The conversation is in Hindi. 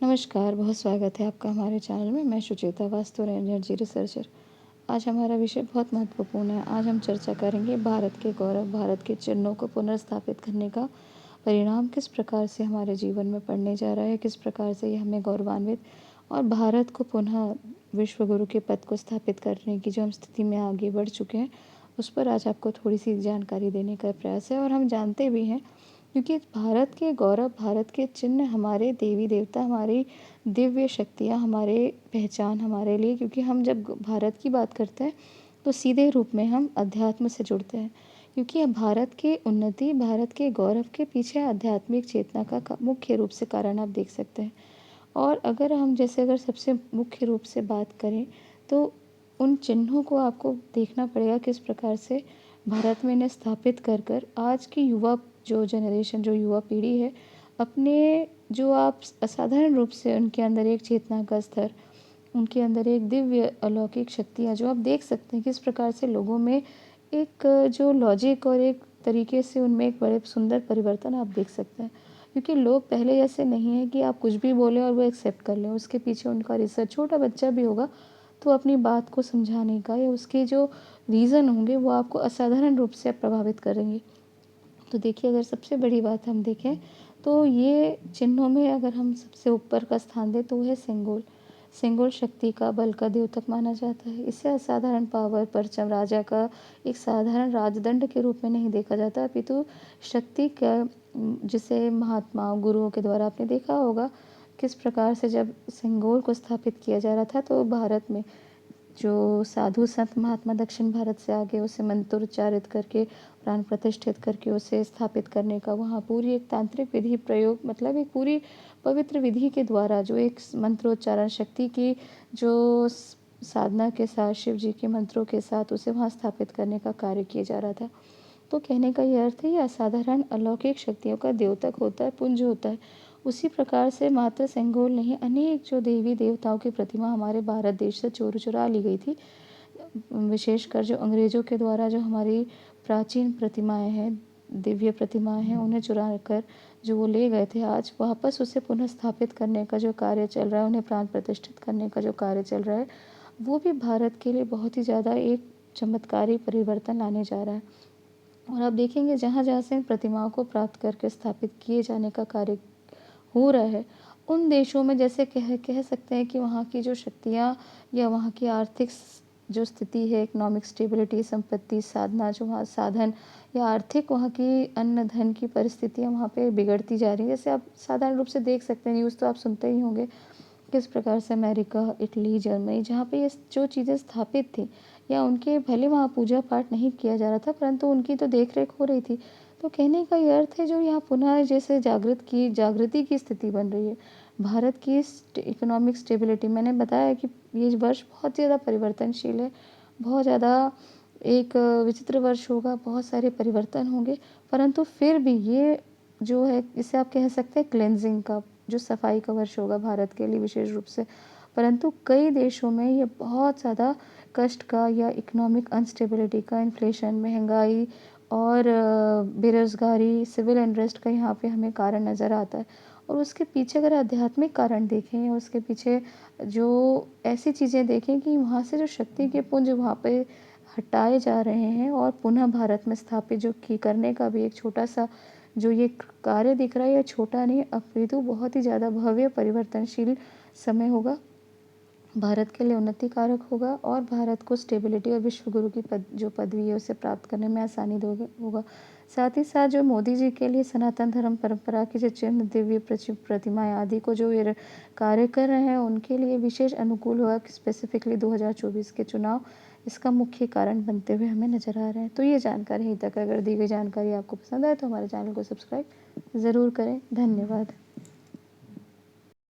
नमस्कार, बहुत स्वागत है आपका हमारे चैनल में। मैं सुचेता, वास्तु और एनर्जी रिसर्चर। आज हमारा विषय बहुत महत्वपूर्ण है। आज हम चर्चा करेंगे भारत के गौरव, भारत के चिन्हों को पुनर्स्थापित करने का परिणाम किस प्रकार से हमारे जीवन में पड़ने जा रहा है, किस प्रकार से ये हमें गौरवान्वित और भारत को पुनः विश्व गुरु के पद को स्थापित करने की जो हम स्थिति में आगे बढ़ चुके हैं, उस पर आज आपको थोड़ी सी जानकारी देने का प्रयास है। और हम जानते भी हैं, क्योंकि भारत के गौरव, भारत के चिन्ह, हमारे देवी देवता, हमारी दिव्य शक्तियाँ, हमारे पहचान हमारे लिए, क्योंकि हम जब भारत की बात करते हैं तो सीधे रूप में हम अध्यात्म से जुड़ते हैं, क्योंकि अब भारत की उन्नति, भारत के गौरव के पीछे आध्यात्मिक चेतना का मुख्य रूप से कारण आप देख सकते हैं। और अगर सबसे मुख्य रूप से बात करें तो उन चिन्हों को आपको देखना पड़ेगा किस प्रकार से भारत में इन्हें स्थापित कर कर आज की युवा जो जनरेशन, जो युवा पीढ़ी है, अपने जो आप असाधारण रूप से उनके अंदर एक चेतना का स्तर, उनके अंदर एक दिव्य अलौकिक शक्तियाँ जो आप देख सकते हैं किस प्रकार से लोगों में एक जो लॉजिक और एक तरीके से उनमें एक बड़े सुंदर परिवर्तन आप देख सकते हैं। क्योंकि लोग पहले ऐसे नहीं हैं कि आप कुछ भी बोलें और वो एक्सेप्ट कर लें, उसके पीछे उनका रिसर्च, छोटा बच्चा भी होगा तो अपनी बात को समझाने का या उसके जो रीज़न होंगे वो आपको असाधारण रूप से प्रभावित करेंगे। तो देखिए, अगर सबसे बड़ी बात हम देखें तो ये चिन्हों में अगर हम सबसे ऊपर का स्थान दें तो वो है सेंगोल। सेंगोल शक्ति का, बल का द्योतक माना जाता है। इसे असाधारण पावर, परचम, राजा का एक साधारण राजदंड के रूप में नहीं देखा जाता, अपितु शक्ति का, जिसे महात्माओं, गुरुओं के द्वारा आपने देखा होगा किस प्रकार से जब सेंगोल को स्थापित किया जा रहा था तो भारत में जो साधु संत महात्मा दक्षिण भारत से आके उसे मंत्रोच्चारित करके, प्राण प्रतिष्ठित करके उसे स्थापित करने का वहाँ पूरी एक तांत्रिक विधि प्रयोग, मतलब एक पूरी पवित्र विधि के द्वारा जो एक मंत्रोच्चारण शक्ति की जो साधना के साथ, शिव जी के मंत्रों के साथ उसे वहाँ स्थापित करने का कार्य किया जा रहा था। तो कहने का ये अर्थ है, ये असाधारण अलौकिक शक्तियों का द्योतक होता है, पुंज होता है। उसी प्रकार से मात्र सेंगोल नहीं, अनेक जो देवी देवताओं की प्रतिमा हमारे भारत देश से चुरा ली गई थी, विशेषकर जो अंग्रेज़ों के द्वारा जो हमारी प्राचीन प्रतिमाएं हैं, दिव्य प्रतिमाएं हैं, उन्हें चुरा कर जो वो ले गए थे, आज वापस उसे पुनः स्थापित करने का जो कार्य चल रहा है, उन्हें प्राण प्रतिष्ठित करने का जो कार्य चल रहा है, वो भी भारत के लिए बहुत ही ज़्यादा एक चमत्कारी परिवर्तन लाने जा रहा है। और आप देखेंगे जहाँ जहाँ से इन प्रतिमाओं को प्राप्त करके स्थापित किए जाने का कार्य हो रहा है, उन देशों में जैसे कह सकते हैं कि वहाँ की जो शक्तियाँ या वहाँ की आर्थिक जो स्थिति है, इकोनॉमिक स्टेबिलिटी, संपत्ति, साधना, जो वहाँ साधन या आर्थिक वहाँ की अन्न धन की परिस्थितियाँ वहाँ पे बिगड़ती जा रही हैं। जैसे आप साधारण रूप से देख सकते हैं, न्यूज़ तो आप सुनते ही होंगे किस प्रकार से अमेरिका, इटली, जर्मनी, जहाँ पे ये जो चीज़ें स्थापित थी या उनके भले वहाँ पूजा पाठ नहीं किया जा रहा था, परंतु उनकी तो देख रेख हो रही थी। तो कहने का ये अर्थ है, जो यहाँ पुनः जैसे जागृति की स्थिति बन रही है, भारत की इकोनॉमिक स्टेबिलिटी, मैंने बताया कि ये वर्ष बहुत ज़्यादा परिवर्तनशील है, बहुत ज़्यादा एक विचित्र वर्ष होगा, बहुत सारे परिवर्तन होंगे, परंतु फिर भी ये जो है, इसे आप कह सकते हैं क्लेंजिंग का, जो सफाई का वर्ष होगा भारत के लिए विशेष रूप से। परंतु कई देशों में ये बहुत ज़्यादा कष्ट का या इकोनॉमिक अनस्टेबिलिटी का, इन्फ्लेशन, महंगाई और बेरोज़गारी, सिविल अनरेस्ट का यहाँ पे हमें कारण नज़र आता है। और उसके पीछे अगर आध्यात्मिक कारण देखें या उसके पीछे जो ऐसी चीज़ें देखें कि वहाँ से जो शक्ति के पुंज वहाँ पे हटाए जा रहे हैं और पुनः भारत में स्थापित जो की करने का भी एक छोटा-सा जो ये कार्य दिख रहा है, ये छोटा नहीं, अपितु बहुत ही ज़्यादा भव्य परिवर्तनशील समय होगा। भारत के लिए उन्नति कारक होगा और भारत को स्टेबिलिटी और विश्व गुरु की जो पदवी है उसे प्राप्त करने में आसानी होगा। साथ ही साथ जो मोदी जी के लिए सनातन धर्म परंपरा के जो चिन्ह, दिव्य प्रतिमाएं आदि को जो ये कार्य कर रहे हैं, उनके लिए विशेष अनुकूल होगा कि स्पेसिफिकली 2024 के चुनाव इसका मुख्य कारण बनते हुए हमें नजर आ रहे हैं। तो ये जानकारी यहीं तक। अगर दी गई जानकारी आपको पसंद आए तो हमारे चैनल को सब्सक्राइब ज़रूर करें। धन्यवाद।